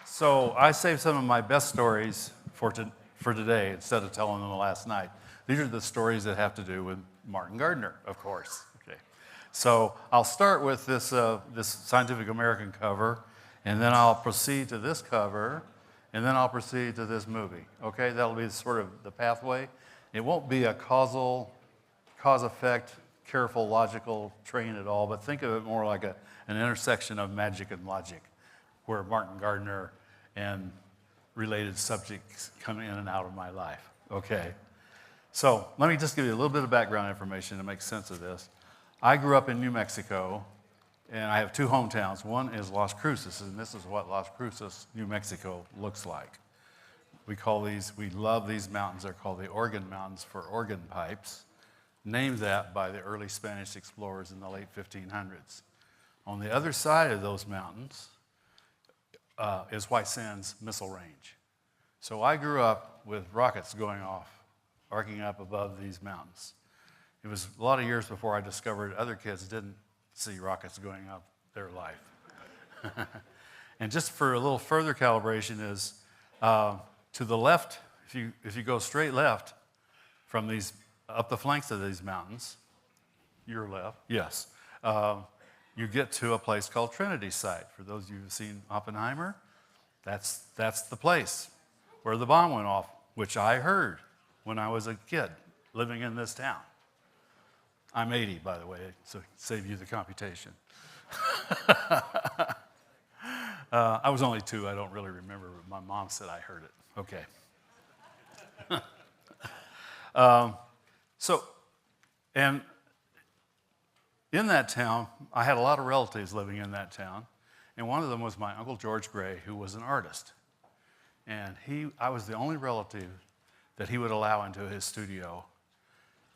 So I saved some of my best stories for today instead of telling them last night. These are the stories that have to do with Martin Gardner, of course. Okay. So I'll start with this Scientific American cover, and then I'll proceed to this cover, and then I'll proceed to this movie. Okay, that'll be sort of the pathway. It won't be a cause-effect, careful, logical train at all, but think of it more like an intersection of magic and logic, where Martin Gardner and related subjects come in and out of my life. Okay. So let me just give you a little bit of background information to make sense of this. I grew up in New Mexico, and I have two hometowns. One is Las Cruces, and this is what Las Cruces, New Mexico looks like. We love these mountains. They're called the Organ Mountains for organ pipes, named that by the early Spanish explorers in the late 1500s. On the other side of those mountains is White Sands Missile Range. So I grew up with rockets going off, arcing up above these mountains. It was a lot of years before I discovered other kids didn't see rockets going up their life. And just for a little further calibration is, to the left, if you go straight left from these, up the flanks of these mountains, your left, yes, you get to a place called Trinity Site. For those of you who've seen Oppenheimer, that's the place where the bomb went off, which I heard when I was a kid living in this town. I'm 80, by the way, so save you the computation. I was only 2, I don't really remember, but my mom said I heard it. Okay. And in that town, I had a lot of relatives living in that town, and one of them was my Uncle George Gray, who was an artist. And I was the only relative that he would allow into his studio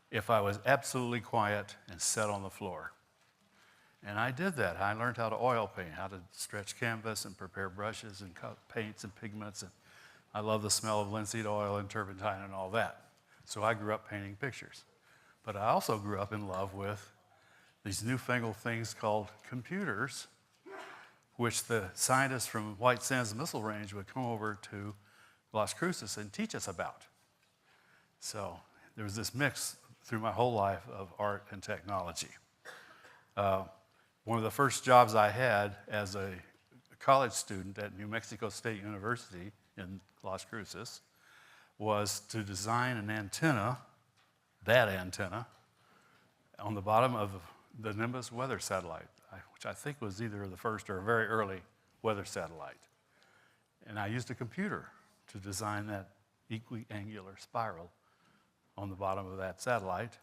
if I was absolutely quiet and sat on the floor. And I did that. I learned how to oil paint, how to stretch canvas and prepare brushes and cut paints and pigments. And I love the smell of linseed oil and turpentine and all that. So I grew up painting pictures. But I also grew up in love with these newfangled things called computers, which the scientists from White Sands Missile Range would come over to Las Cruces and teach us about. So there was this mix through my whole life of art and technology. One of the first jobs I had as a college student at New Mexico State University in Las Cruces was to design an antenna, that antenna, on the bottom of the Nimbus weather satellite, which I think was either the first or a very early weather satellite. And I used a computer to design that equiangular spiral on the bottom of that satellite.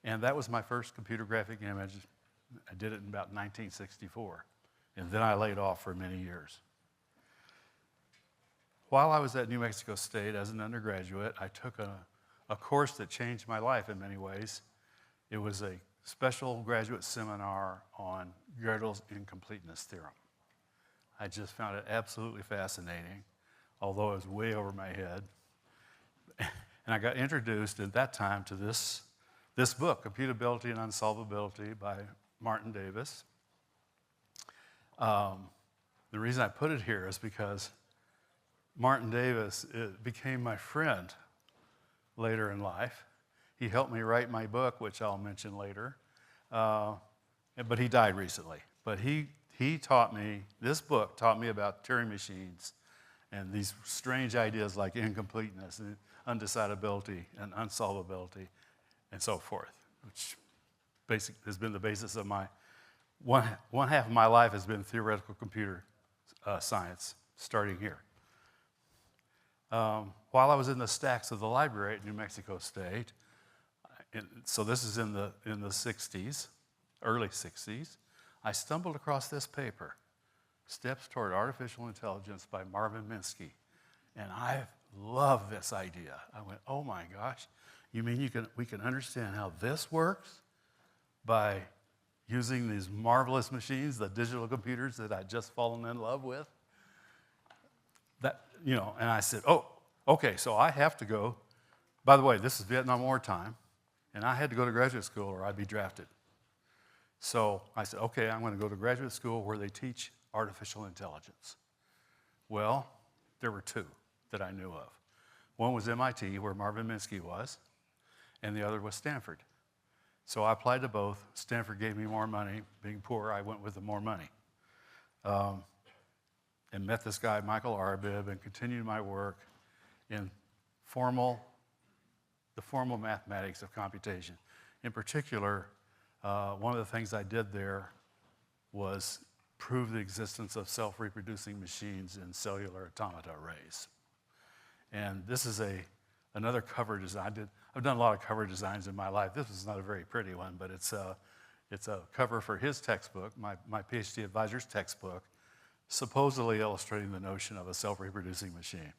And that was my first computer graphic image. I did it in about 1964. And then I laid off for many years. While I was at New Mexico State as an undergraduate, I took a course that changed my life in many ways. It was a special graduate seminar on Gödel's incompleteness theorem. I just found it absolutely fascinating, although it was way over my head. And I got introduced at that time to this book, Computability and Unsolvability by Martin Davis. The reason I put it here is because Martin Davis became my friend later in life. He helped me write my book, which I'll mention later, but he died recently. But he taught me, this book taught me about Turing machines and these strange ideas like incompleteness and undecidability and unsolvability and so forth, which has been the basis of my, one half of my life has been theoretical computer science, starting here. While I was in the stacks of the library at New Mexico State, so this is in the 60s, early 60s, I stumbled across this paper, Steps Toward Artificial Intelligence by Marvin Minsky. And I love this idea. I went, oh my gosh, you mean we can understand how this works by using these marvelous machines, the digital computers that I'd just fallen in love with? And I said, oh, okay, so I have to go. By the way, this is Vietnam War time, and I had to go to graduate school or I'd be drafted. So I said, okay, I'm going to go to graduate school where they teach artificial intelligence. Well, there were two that I knew of. One was MIT, where Marvin Minsky was, and the other was Stanford. So I applied to both. Stanford gave me more money. Being poor, I went with the more money. And met this guy, Michael Arbib, and continued my work in the formal mathematics of computation. In particular, one of the things I did there was prove the existence of self-reproducing machines in cellular automata arrays. And this is another cover design. I've done a lot of cover designs in my life. This is not a very pretty one, but it's a cover for his textbook, my PhD advisor's textbook, supposedly illustrating the notion of a self-reproducing machine.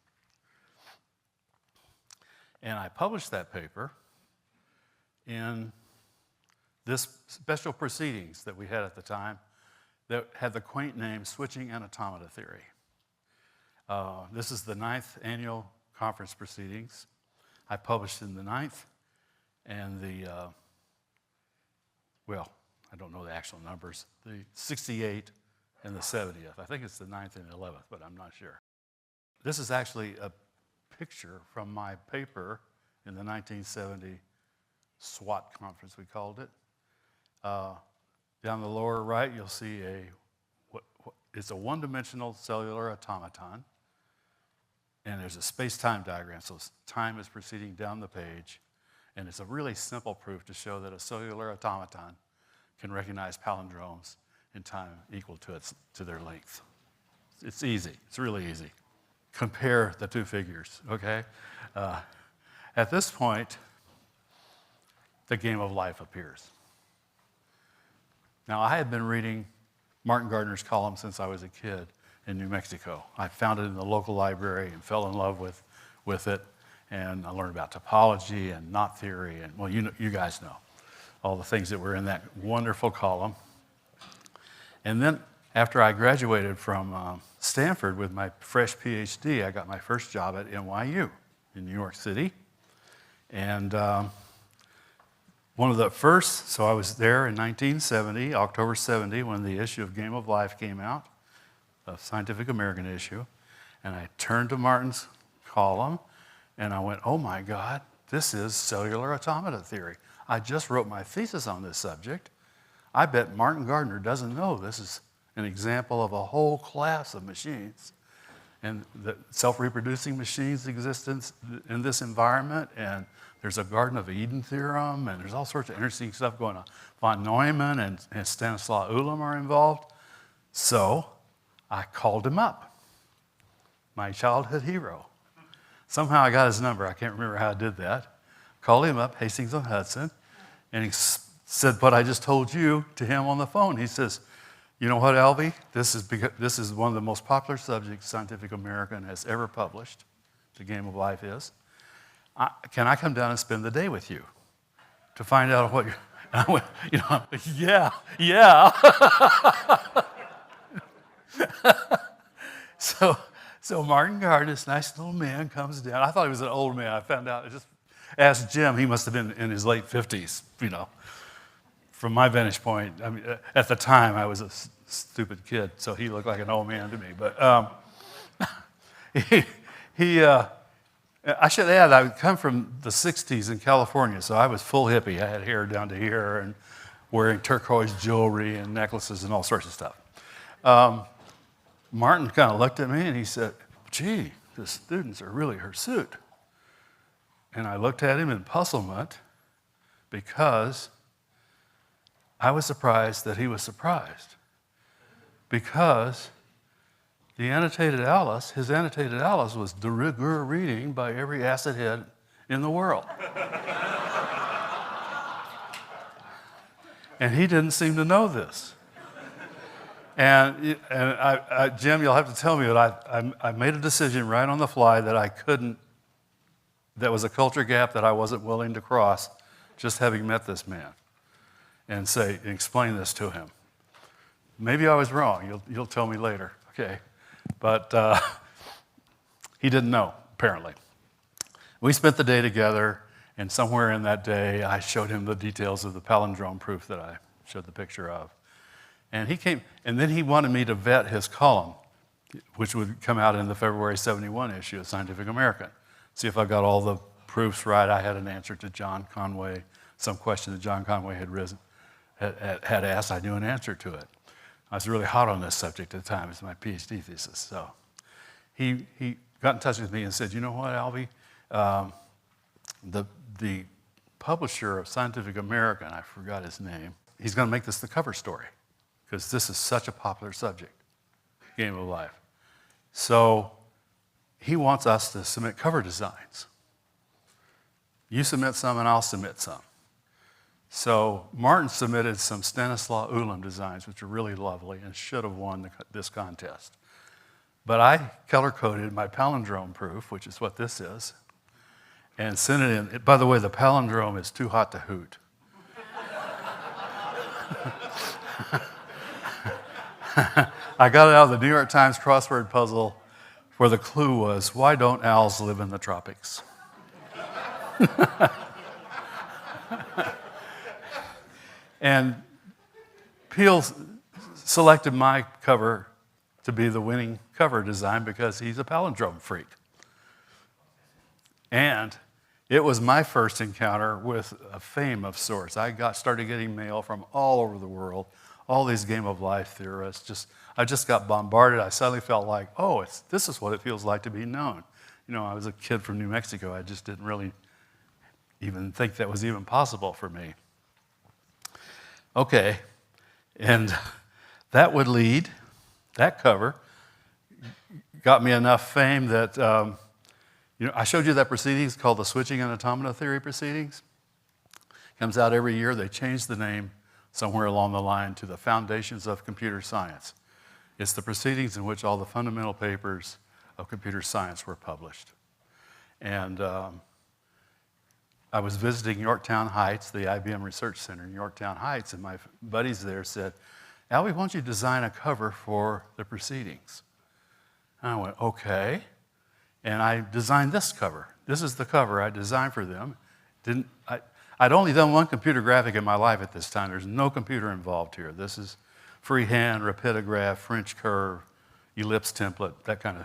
And I published that paper in this special proceedings that we had at the time that had the quaint name Switching and Automata Theory. This is the 9th annual conference proceedings. I published in the 9th and well, I don't know the actual numbers, the 68 and the 70th. I think it's the 9th and 11th, but I'm not sure. This is actually a picture from my paper in the 1970 SWAT conference, we called it. Down the lower right, you'll see it's a one-dimensional cellular automaton, and there's a space-time diagram, so time is proceeding down the page, and it's a really simple proof to show that a cellular automaton can recognize palindromes in time equal to their length. It's easy. It's really easy. Compare the two figures, okay? At this point, the game of life appears. Now, I had been reading Martin Gardner's column since I was a kid in New Mexico. I found it in the local library and fell in love with it, and I learned about topology and knot theory, and well, you guys know all the things that were in that wonderful column. And then after I graduated from Stanford with my fresh PhD, I got my first job at NYU in New York City. And one of the first, so I was there in 1970, October 70, when the issue of Game of Life came out, a Scientific American issue. And I turned to Martin's column, and I went, oh my God, this is cellular automata theory. I just wrote my thesis on this subject. I bet Martin Gardner doesn't know this is an example of a whole class of machines. And the self-reproducing machines exist in this environment, and there's a Garden of Eden theorem, and there's all sorts of interesting stuff going on. Von Neumann and Stanislaw Ulam are involved. So I called him up, my childhood hero. Somehow I got his number. I can't remember how I did that. Called him up, Hastings-on-Hudson, and he said what I just told you to him on the phone. He says, you know what, Alvy? This is one of the most popular subjects Scientific American has ever published. The Game of Life is. Can I come down and spend the day with you to find out what you're... I went, yeah. So Martin Gardner, this nice little man, comes down. I thought he was an old man. I found out. I just asked Jim. He must have been in his late 50s, From my vantage point, I mean, at the time, I was a stupid kid, so he looked like an old man to me. But I should add, I come from the 60s in California, so I was full hippie. I had hair down to here and wearing turquoise jewelry and necklaces and all sorts of stuff. Martin kind of looked at me and he said, gee, the students are really hirsute. And I looked at him in puzzlement because I was surprised that he was surprised. Because his annotated Alice was de rigueur reading by every acid head in the world. And he didn't seem to know this. And Jim, you'll have to tell me that I made a decision right on the fly that that was a culture gap that I wasn't willing to cross, just having met this man, and explain this to him. Maybe I was wrong. You'll tell me later, okay? But he didn't know, apparently. We spent the day together, and somewhere in that day, I showed him the details of the palindrome proof that I showed the picture of. And he came, and then he wanted me to vet his column. which would come out in the February 71 issue of Scientific American. See if I got all the proofs right. I had an answer to John Conway, some question that John Conway had asked. I knew an answer to it. I was really hot on this subject at the time. It was my PhD thesis. So he got in touch with me and said, you know what, Alvy? The publisher of Scientific American, I forgot his name, he's going to make this the cover story because this is such a popular subject, game of life. So he wants us to submit cover designs. You submit some and I'll submit some. So Martin submitted some Stanislaw Ulam designs, which are really lovely and should have won this contest. But I color-coded my palindrome proof, which is what this is, and sent it in. By the way, the palindrome is too hot to hoot. I got it out of the New York Times crossword puzzle where the clue was, why don't owls live in the tropics? And Peel selected my cover to be the winning cover design because he's a palindrome freak. And it was my first encounter with a fame of sorts. I started getting mail from all over the world, all these game of life theorists. I just got bombarded. I suddenly felt like, oh, this is what it feels like to be known. You know, I was a kid from New Mexico. I just didn't really even think that was even possible for me. Okay, and that would lead, that cover got me enough fame that, I showed you that proceedings called the Switching and Automata Theory Proceedings. Comes out every year. They changed the name somewhere along the line to the Foundations of Computer Science. It's the proceedings in which all the fundamental papers of computer science were published. And I was visiting Yorktown Heights, the IBM Research Center in Yorktown Heights, and my buddies there said, Alvy, why don't you design a cover for the proceedings? And I went, okay. And I designed this cover. This is the cover I designed for them. I'd only done one computer graphic in my life at this time. There's no computer involved here. This is freehand, rapidograph, French curve, ellipse template, that kind of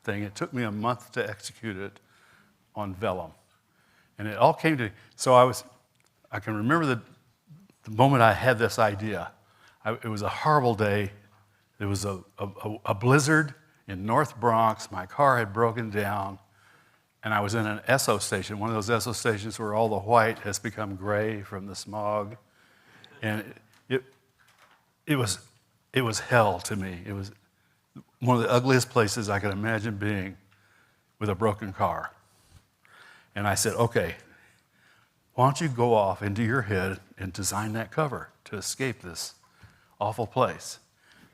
thing. It took me a month to execute it on vellum. And it all came to, so I can remember the moment I had this idea. It was a horrible day. There was a blizzard in North Bronx. My car had broken down, and I was in an Esso station, one of those Esso stations where all the white has become gray from the smog. And it was hell to me. It was one of the ugliest places I could imagine being with a broken car. And I said, okay, why don't you go off into your head and design that cover to escape this awful place?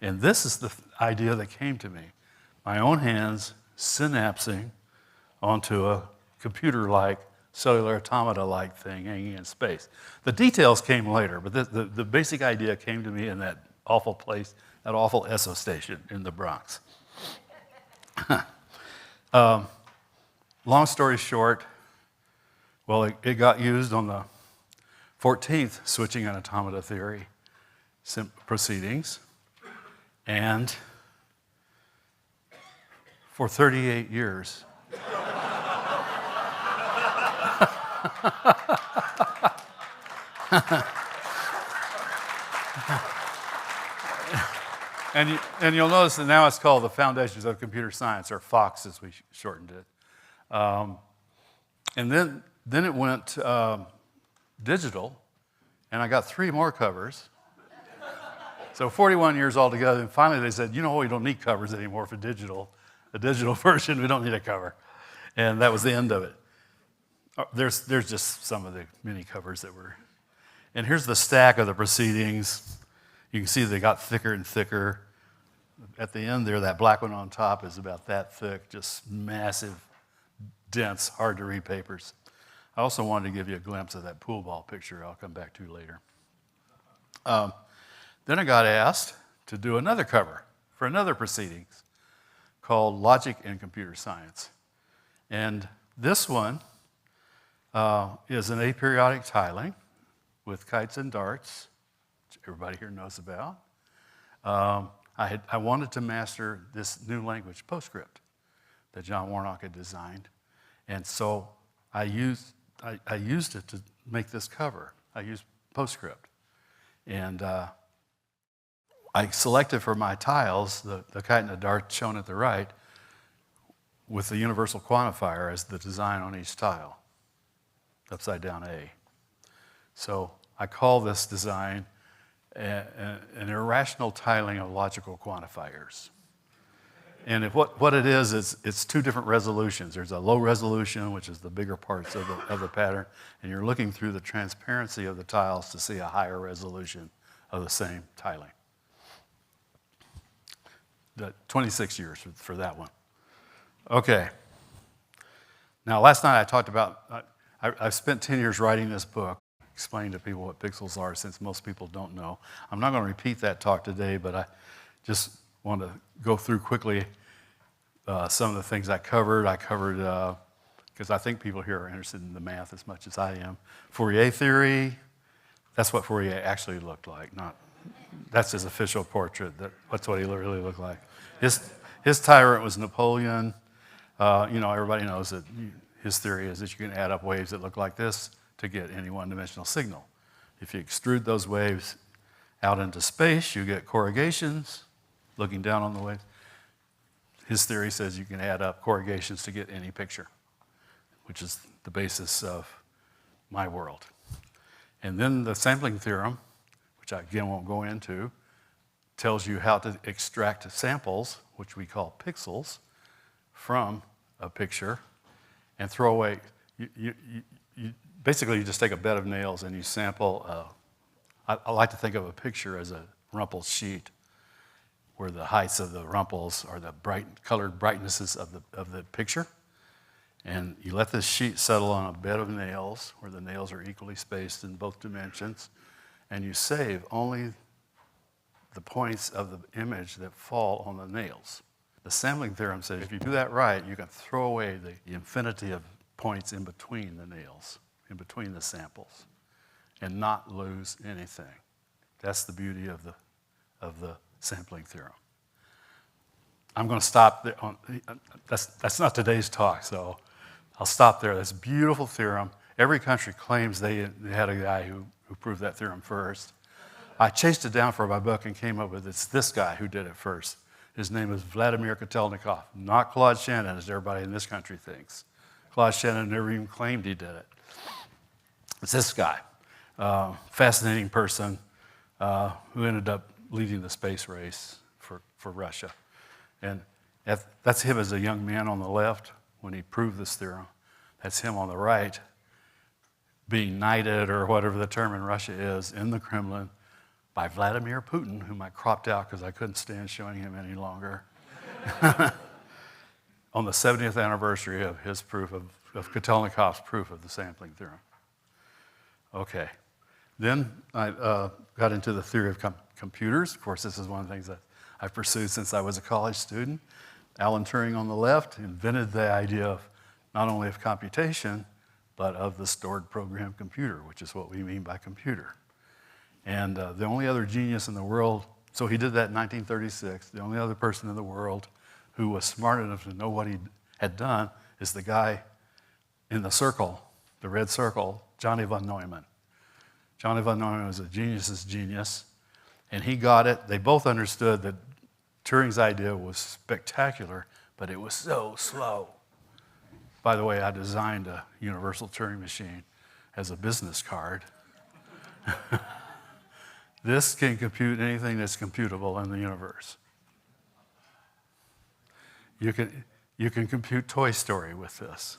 And this is the idea that came to me. My own hands synapsing onto a computer-like, cellular automata-like thing hanging in space. The details came later, but the basic idea came to me in that awful place, that awful Esso station in the Bronx. Long story short, well, it got used on the 14th Switching and Automata Theory proceedings, and for 38 years. And you'll notice that now it's called the Foundations of Computer Science, or FOCS as we shortened it. And then it went digital, and I got 3 more covers. So 41 years altogether, and finally they said, you know what, we don't need covers anymore for digital. The digital version, we don't need a cover. And that was the end of it. There's just some of the mini covers that were. And here's the stack of the proceedings. You can see they got thicker and thicker. At the end there, that black one on top is about that thick, just massive, dense, hard to read papers. I also wanted to give you a glimpse of that pool ball picture I'll come back to later. Then I got asked to do another cover for another proceedings called Logic in Computer Science. And this one is an aperiodic tiling with kites and darts, which everybody here knows about. I I wanted to master this new language, PostScript, that John Warnock had designed. And so I used it to make this cover. I used PostScript. And I selected for my tiles the kite and the dart shown at the right with the universal quantifier as the design on each tile, upside down A. So I call this design an irrational tiling of logical quantifiers. And what it is, it's two different resolutions. There's a low resolution, which is the bigger parts of the pattern, and you're looking through the transparency of the tiles to see a higher resolution of the same tiling. 26 years for that one. Okay. Now, last night I talked about, I've spent 10 years writing this book, explaining to people what pixels are, since most people don't know. I'm not going to repeat that talk today, but I just want to go through quickly some of the things I covered. Because I think people here are interested in the math as much as I am. Fourier theory, that's what Fourier actually looked like. That's his official portrait. That's what he really looked like. His tyrant was Napoleon. Everybody knows that his theory is that you can add up waves that look like this to get any one-dimensional signal. If you extrude those waves out into space, you get corrugations, looking down on the wave. His theory says you can add up corrugations to get any picture, which is the basis of my world. And then the sampling theorem, which I again won't go into, tells you how to extract samples, which we call pixels, from a picture and throw away. Basically, you just take a bed of nails and you sample. I like to think of a picture as a rumpled sheet, where the heights of the rumples are the colored brightnesses of the picture. And you let this sheet settle on a bed of nails, where the nails are equally spaced in both dimensions, and you save only the points of the image that fall on the nails. The sampling theorem says if you do that right, you can throw away the infinity of points in between the nails, in between the samples, and not lose anything. That's the beauty of the sampling theorem. I'm going to stop there. That's not today's talk, so I'll stop there. That's a beautiful theorem. Every country claims they had a guy who proved that theorem first. I chased it down for my book and came up with it's this guy who did it first. His name is Vladimir Kotelnikov, not Claude Shannon, as everybody in this country thinks. Claude Shannon never even claimed he did it. It's this guy, fascinating person who ended up leading the space race for Russia. And that's him as a young man on the left when he proved this theorem. That's him on the right being knighted, or whatever the term in Russia is, in the Kremlin by Vladimir Putin, whom I cropped out because I couldn't stand showing him any longer, on the 70th anniversary of his proof of Kotelnikov's proof of the sampling theorem. Okay. Then I got into the theory of computers. Of course, this is one of the things that I've pursued since I was a college student. Alan Turing on the left invented the idea of not only of computation, but of the stored program computer, which is what we mean by computer. And the only other genius in the world, so he did that in 1936, the only other person in the world who was smart enough to know what he had done is the guy in the circle, the red circle, Johnny von Neumann. Johnny von Neumann was a genius's genius, and he got it. They both understood that Turing's idea was spectacular, but it was so slow. By the way, I designed a universal Turing machine as a business card. This can compute anything that's computable in the universe. You can compute Toy Story with this.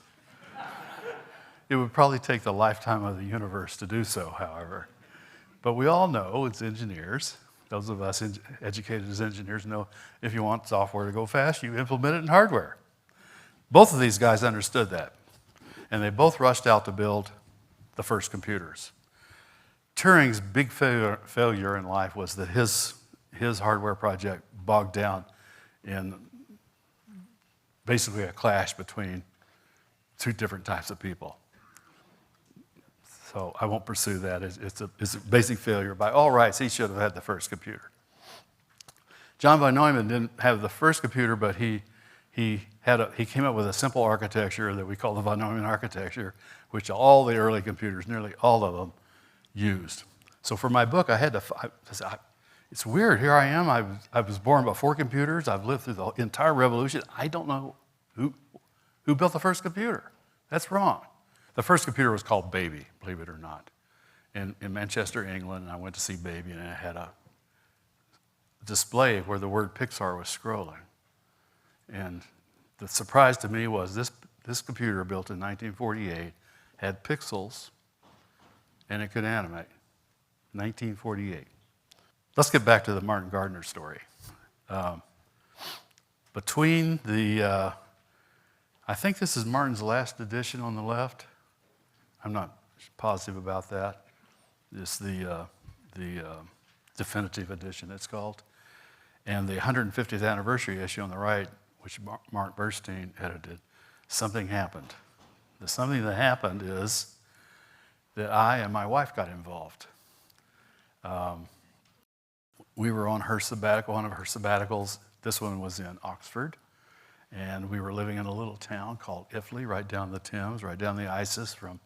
It would probably take the lifetime of the universe to do so, however. But we all know, as engineers, those of us educated as engineers know if you want software to go fast, you implement it in hardware. Both of these guys understood that, and they both rushed out to build the first computers. Turing's big failure in life was that his hardware project bogged down in basically a clash between two different types of people. So I won't pursue that. It's a basic failure. By all rights, he should have had the first computer. John von Neumann didn't have the first computer, but he came up with a simple architecture that we call the von Neumann architecture, which all the early computers, nearly all of them, used. So for my book, I had to, it's weird, here I am, I was born before computers, I've lived through the entire revolution, I don't know who built the first computer. That's wrong. The first computer was called Baby, believe it or not, in Manchester, England, and I went to see Baby, and it had a display where the word Pixar was scrolling. And the surprise to me was this computer built in 1948 had pixels and it could animate. 1948. Let's get back to the Martin Gardner story. Between the, I think this is Martin's last edition on the left. I'm not positive about that. It's the definitive edition, it's called. And the 150th anniversary issue on the right, which Mark Bernstein edited, something happened. The something that happened is that I and my wife got involved. We were on her sabbatical, one of her sabbaticals. This one was in Oxford. And we were living in a little town called Iffley, right down the Thames, right down the Isis from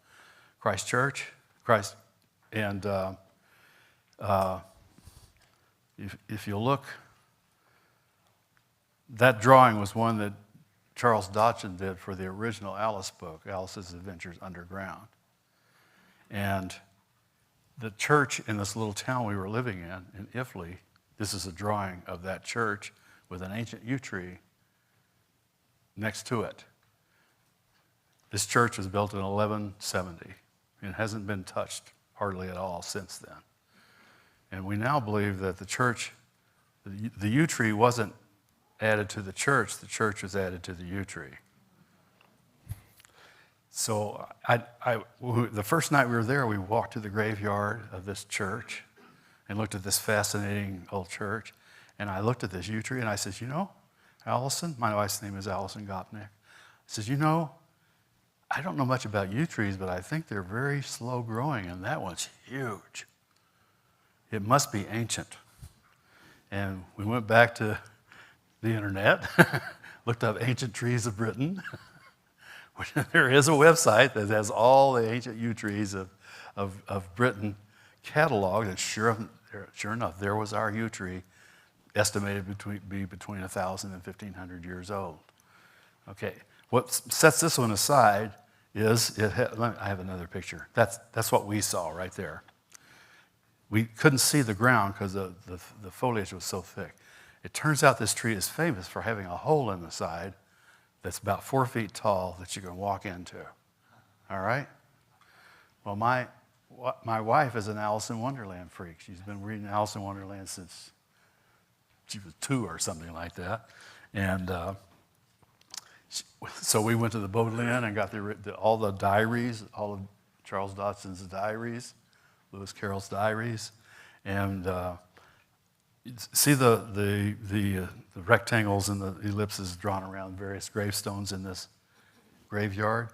Christchurch. And if you look, that drawing was one that Charles Dodgson did for the original Alice book, Alice's Adventures Underground. And the church in this little town we were living in Iffley, this is a drawing of that church with an ancient yew tree next to it. This church was built in 1170 and hasn't been touched hardly at all since then. And we now believe that the church, the yew tree wasn't added to the church was added to the yew tree. So the first night we were there, we walked to the graveyard of this church and looked at this fascinating old church. And I looked at this yew tree and I said, you know, Allison, my wife's name is Allison Gopnik. I said, you know, I don't know much about yew trees, but I think they're very slow growing, and that one's huge. It must be ancient. And we went back to the internet, looked up ancient trees of Britain. There is a website that has all the ancient yew trees of Britain cataloged, and sure enough, there was our yew tree, estimated to be between 1,000 and 1,500 years old. Okay, what sets this one aside is, I have another picture. That's what we saw right there. We couldn't see the ground because the foliage was so thick. It turns out this tree is famous for having a hole in the side that's about 4 feet tall that you can walk into. All right? Well, my wife is an Alice in Wonderland freak. She's been reading Alice in Wonderland since she was 2 or something like that. And so we went to the Bodleian and got all the diaries, all of Charles Dodson's diaries, Lewis Carroll's diaries, and see the rectangles and the ellipses drawn around various gravestones in this graveyard.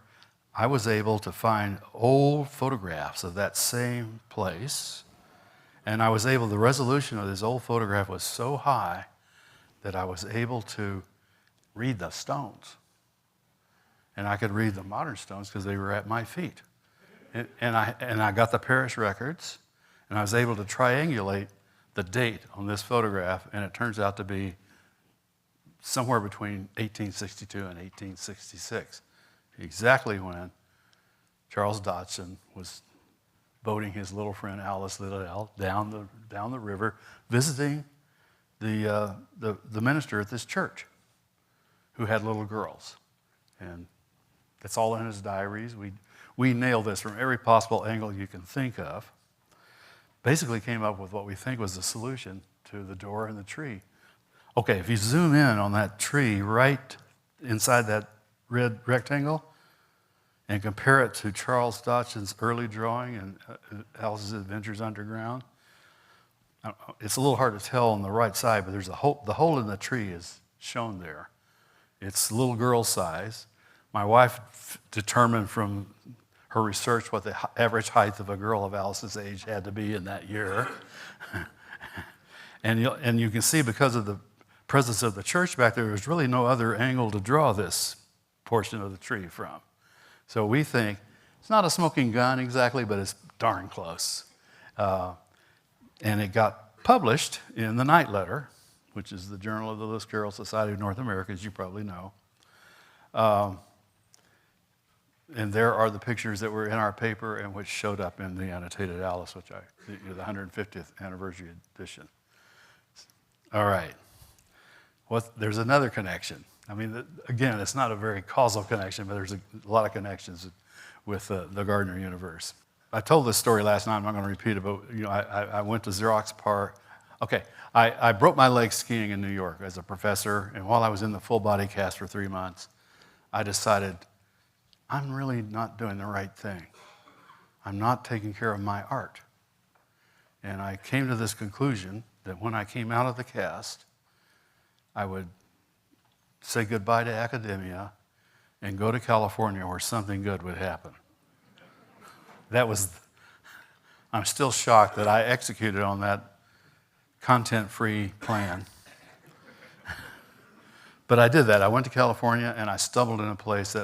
I was able to find old photographs of that same place, and the resolution of this old photograph was so high that I was able to read the stones. And I could read the modern stones because they were at my feet. And I got the parish records, and I was able to triangulate the date on this photograph, and it turns out to be somewhere between 1862 and 1866, exactly when Charles Dodson was boating his little friend Alice Liddell down the river, visiting the minister at this church, who had little girls, and that's all in his diaries. We nailed this from every possible angle you can think of. Basically came up with what we think was the solution to the door and the tree. Okay, if you zoom in on that tree right inside that red rectangle and compare it to Charles Dodson's early drawing in Alice's Adventures Underground, it's a little hard to tell on the right side, but there's the hole in the tree is shown there. It's little girl size. My wife determined from her research what the average height of a girl of Alice's age had to be in that year. And you can see because of the presence of the church back there, there's really no other angle to draw this portion of the tree from. So we think it's not a smoking gun exactly, but it's darn close. And it got published in the Night Letter, which is the Journal of the Lewis Carroll Society of North America, as you probably know. And there are the pictures that were in our paper and which showed up in the Annotated Alice, the 150th anniversary edition. All right. There's another connection. I mean, again, it's not a very causal connection, but there's a lot of connections with the Gardner universe. I told this story last night. I'm not going to repeat it, but I went to Xerox PARC. Okay, I broke my leg skiing in New York as a professor, and while I was in the full body cast for 3 months, I decided I'm really not doing the right thing. I'm not taking care of my art. And I came to this conclusion that when I came out of the cast, I would say goodbye to academia and go to California where something good would happen. I'm still shocked that I executed on that content-free plan. But I did that. I went to California and I stumbled in a place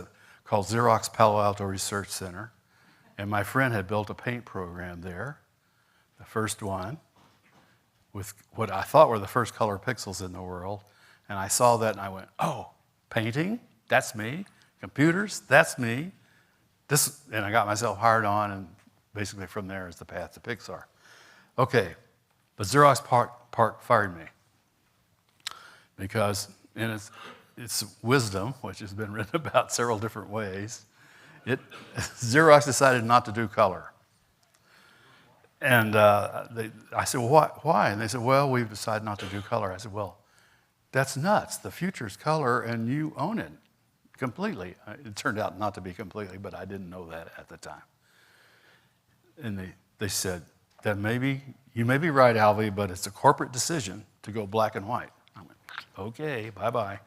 called Xerox Palo Alto Research Center. And my friend had built a paint program there, the first one, with what I thought were the first color pixels in the world. And I saw that and I went, oh, painting? That's me. Computers? That's me. And I got myself hired on, and basically from there is the path to Pixar. Okay, but Xerox PARC fired me because in its wisdom, which has been written about several different ways, Xerox decided not to do color. And I said, well, why? And they said, well, we've decided not to do color. I said, well, that's nuts. The future's color, and you own it completely. It turned out not to be completely, but I didn't know that at the time. And they said, that you may be right, Alvy, but it's a corporate decision to go black and white. I went, okay, bye-bye.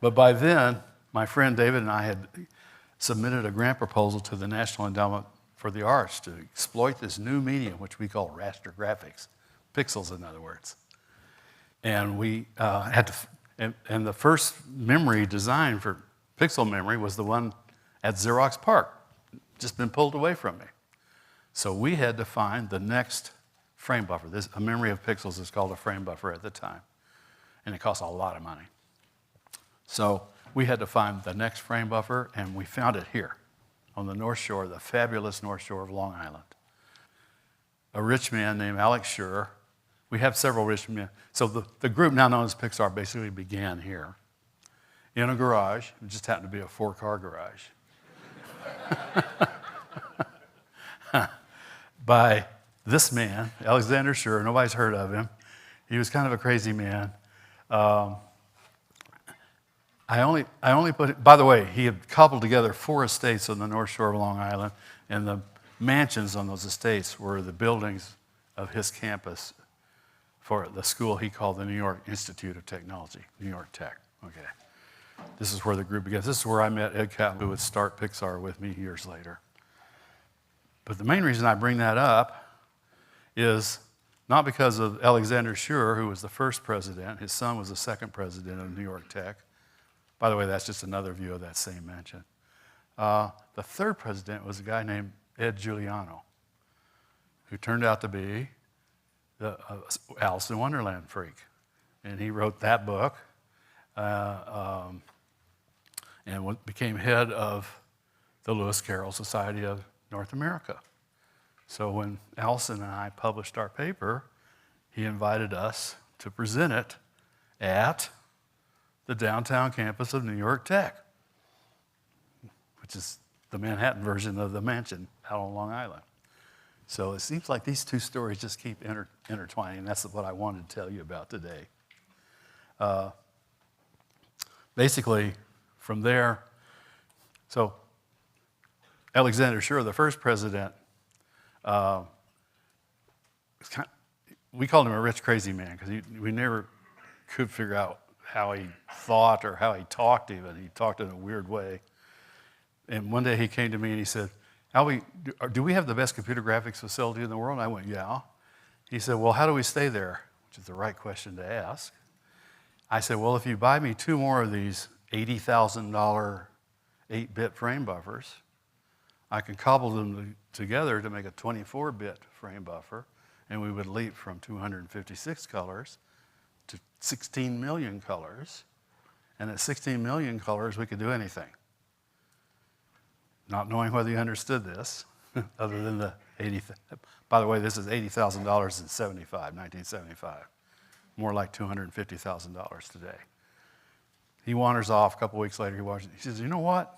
But by then, my friend David and I had submitted a grant proposal to the National Endowment for the Arts to exploit this new medium, which we call raster graphics, pixels in other words. And we had to, and the first memory design for pixel memory was the one at Xerox PARC, just been pulled away from me. So we had to find the next frame buffer. A memory of pixels is called a frame buffer at the time, and it costs a lot of money. So we had to find the next frame buffer, and we found it here on the North Shore, the fabulous North Shore of Long Island. A rich man named Alex Schur. We have several rich men. So the group now known as Pixar basically began here in a garage. It just happened to be a 4-car garage. By this man, Alexander Schur. Nobody's heard of him. He was kind of a crazy man. I only put it, by the way, he had cobbled together 4 estates on the North Shore of Long Island, and the mansions on those estates were the buildings of his campus for the school he called the New York Institute of Technology, New York Tech. Okay. This is where the group began. This is where I met Ed Catmull, who would start Pixar with me years later. But the main reason I bring that up is not because of Alexander Schur, who was the first president. His son was the second president of New York Tech. By the way, that's just another view of that same mansion. The third president was a guy named Ed Giuliano, who turned out to be the Alice in Wonderland freak. And he wrote that book and became head of the Lewis Carroll Society of North America. So when Allison and I published our paper, he invited us to present it at the downtown campus of New York Tech, which is the Manhattan version of the mansion out on Long Island. So it seems like these two stories just keep intertwining. That's what I wanted to tell you about today. Basically, from there, so Alexander Schur, the first president, we called him a rich, crazy man because we never could figure out how he thought or how he talked even. He talked in a weird way. And one day he came to me and he said, Alvy, do we have the best computer graphics facility in the world? And I went, yeah. He said, well, how do we stay there? Which is the right question to ask. I said, well, if you buy me 2 more of these $80,000 8-bit frame buffers, I can cobble them together to make a 24-bit frame buffer, and we would leap from 256 colors to 16 million colors. And at 16 million colors, we could do anything. Not knowing whether you understood this, other than the 80. By the way, this is $80,000 in 1975. More like $250,000 today. He wanders off. A couple weeks later, he says, you know what?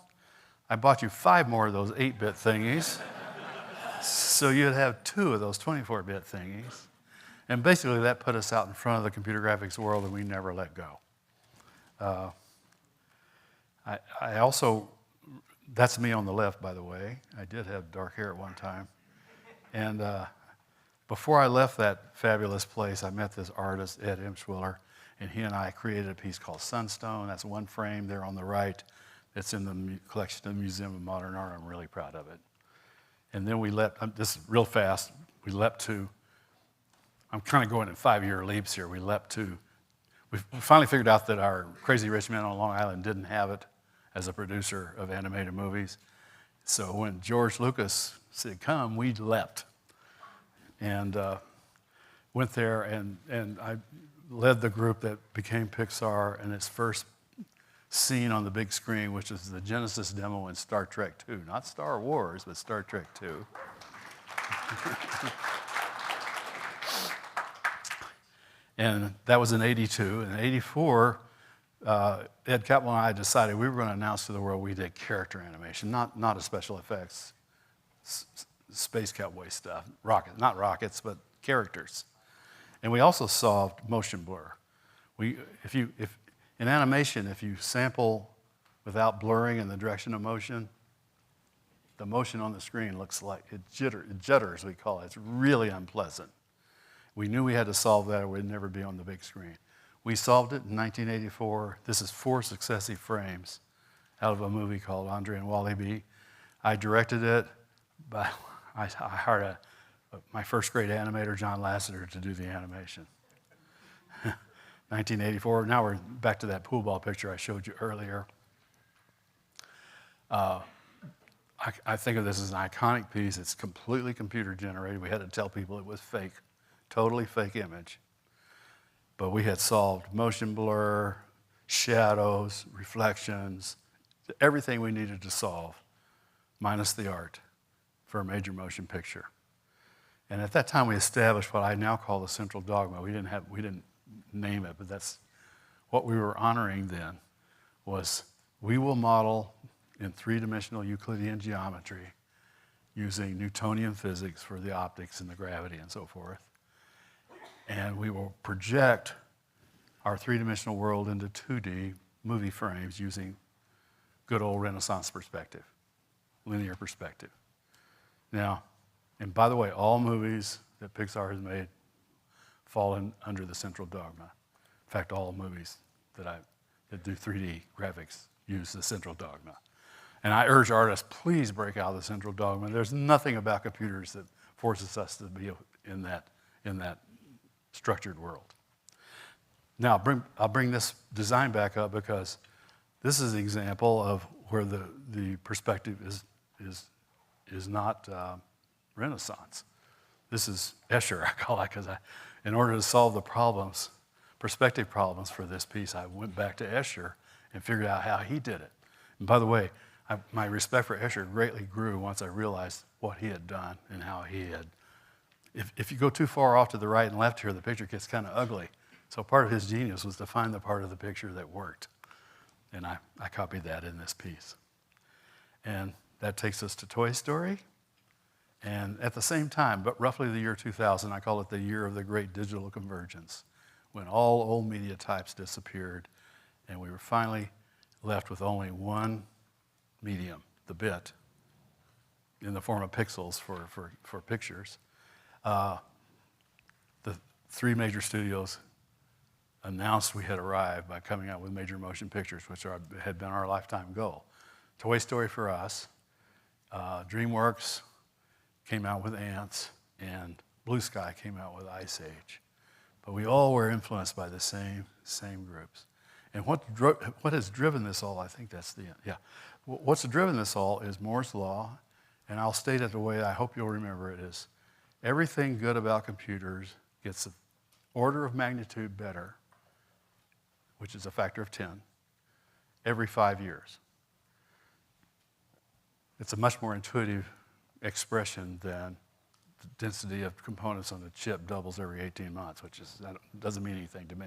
I bought you 5 more of those 8-bit thingies, so you'd have 2 of those 24-bit thingies. And basically, that put us out in front of the computer graphics world, and we never let go. I also, that's me on the left, by the way. I did have dark hair at one time. And before I left that fabulous place, I met this artist, Ed Emschwiller, and he and I created a piece called Sunstone. That's one frame there on the right. It's in the collection of the Museum of Modern Art. I'm really proud of it. And then we leapt, this is real fast, we leapt to, I'm kind of going in 5-year leaps here. We leapt to, we finally figured out that our Crazy Rich Man on Long Island didn't have it as a producer of animated movies. So when George Lucas said, come, we leapt. And went there, and I led the group that became Pixar in its first scene on the big screen, which is the Genesis demo in Star Trek II. Not Star Wars, but Star Trek II. And that was in 82. In 84, Ed Capel and I decided we were going to announce to the world we did character animation, not a special effects, space cowboy stuff, not rockets, but characters. And we also solved motion blur. In animation, if you sample without blurring in the direction of motion, the motion on the screen looks like it jitters, we call it. It's really unpleasant. We knew we had to solve that or we'd never be on the big screen. We solved it in 1984. This is 4 successive frames out of a movie called Andre and Wally B. I directed it, but I hired my first grade animator, John Lasseter, to do the animation. 1984. Now we're back to that pool ball picture I showed you earlier. I think of this as an iconic piece. It's completely computer generated. We had to tell people it was fake, totally fake image. But we had solved motion blur, shadows, reflections, everything we needed to solve, minus the art, for a major motion picture. And at that time, we established what I now call the central dogma. We didn't name it, but that's what we were honoring then, was we will model in 3-dimensional Euclidean geometry using Newtonian physics for the optics and the gravity and so forth. And we will project our 3-dimensional world into 2D movie frames using good old Renaissance perspective, linear perspective. Now, and by the way, all movies that Pixar has made fall under the central dogma. In fact, all movies that do 3D graphics use the central dogma. And I urge artists, please break out of the central dogma. There's nothing about computers that forces us to be in that structured world. Now, I'll bring this design back up because this is an example of where the perspective is not Renaissance. This is Escher, I call it, because in order to solve the problems, perspective problems for this piece, I went back to Escher and figured out how he did it. And by the way, my respect for Escher greatly grew once I realized what he had done and how he had. If you go too far off to the right and left here, the picture gets kind of ugly. So part of his genius was to find the part of the picture that worked. And I copied that in this piece. And that takes us to Toy Story. And at the same time, but roughly the year 2000, I call it the year of the great digital convergence, when all old media types disappeared and we were finally left with only one medium, the bit, in the form of pixels for pictures. The 3 major studios announced we had arrived by coming out with major motion pictures, which had been our lifetime goal. Toy Story for us, DreamWorks came out with Ants, and blue sky came out with Ice Age. But we all were influenced by the same groups. And what has driven this all, I think that's the end. Yeah. What's driven this all is Moore's Law, and I'll state it the way I hope you'll remember it is, everything good about computers gets an order of magnitude better, which is a factor of 10, every 5 years. It's a much more intuitive expression than the density of components on the chip doubles every 18 months, that doesn't mean anything to me.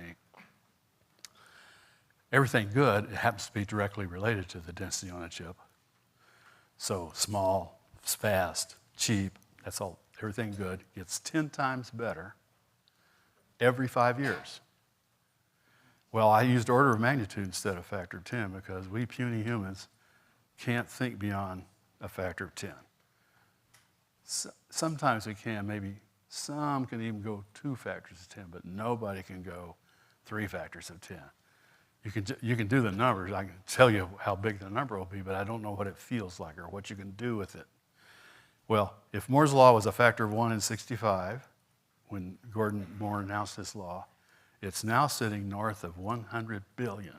Everything good, it happens to be directly related to the density on a chip. So small, fast, cheap, that's all. Everything good gets 10 times better every 5 years. Well, I used order of magnitude instead of factor of 10 because we puny humans can't think beyond a factor of 10. Sometimes we can, maybe some can even go 2 factors of 10, but nobody can go 3 factors of 10. You can do the numbers. I can tell you how big the number will be, but I don't know what it feels like or what you can do with it. Well, if Moore's Law was a factor of 1 in 65, when Gordon Moore announced this law, it's now sitting north of 100 billion.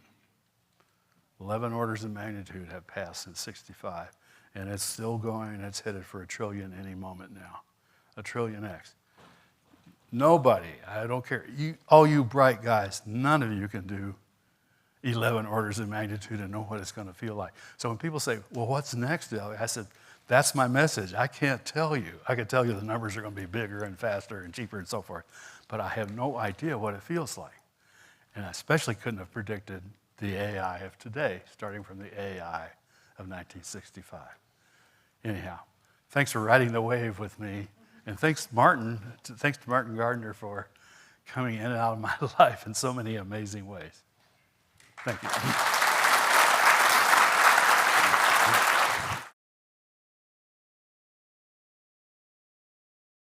11 orders of magnitude have passed since 65, and it's still going. It's headed for 1 trillion any moment now, 1 trillion X. Nobody, I don't care, all you bright guys, none of you can do 11 orders of magnitude and know what it's going to feel like. So when people say, well, what's next, Alvy? I said, that's my message. I can't tell you. I can tell you the numbers are going to be bigger and faster and cheaper and so forth, but I have no idea what it feels like. And I especially couldn't have predicted the AI of today, starting from the AI of 1965. Anyhow, thanks for riding the wave with me. And thanks to Martin Gardner for coming in and out of my life in so many amazing ways. Thank you.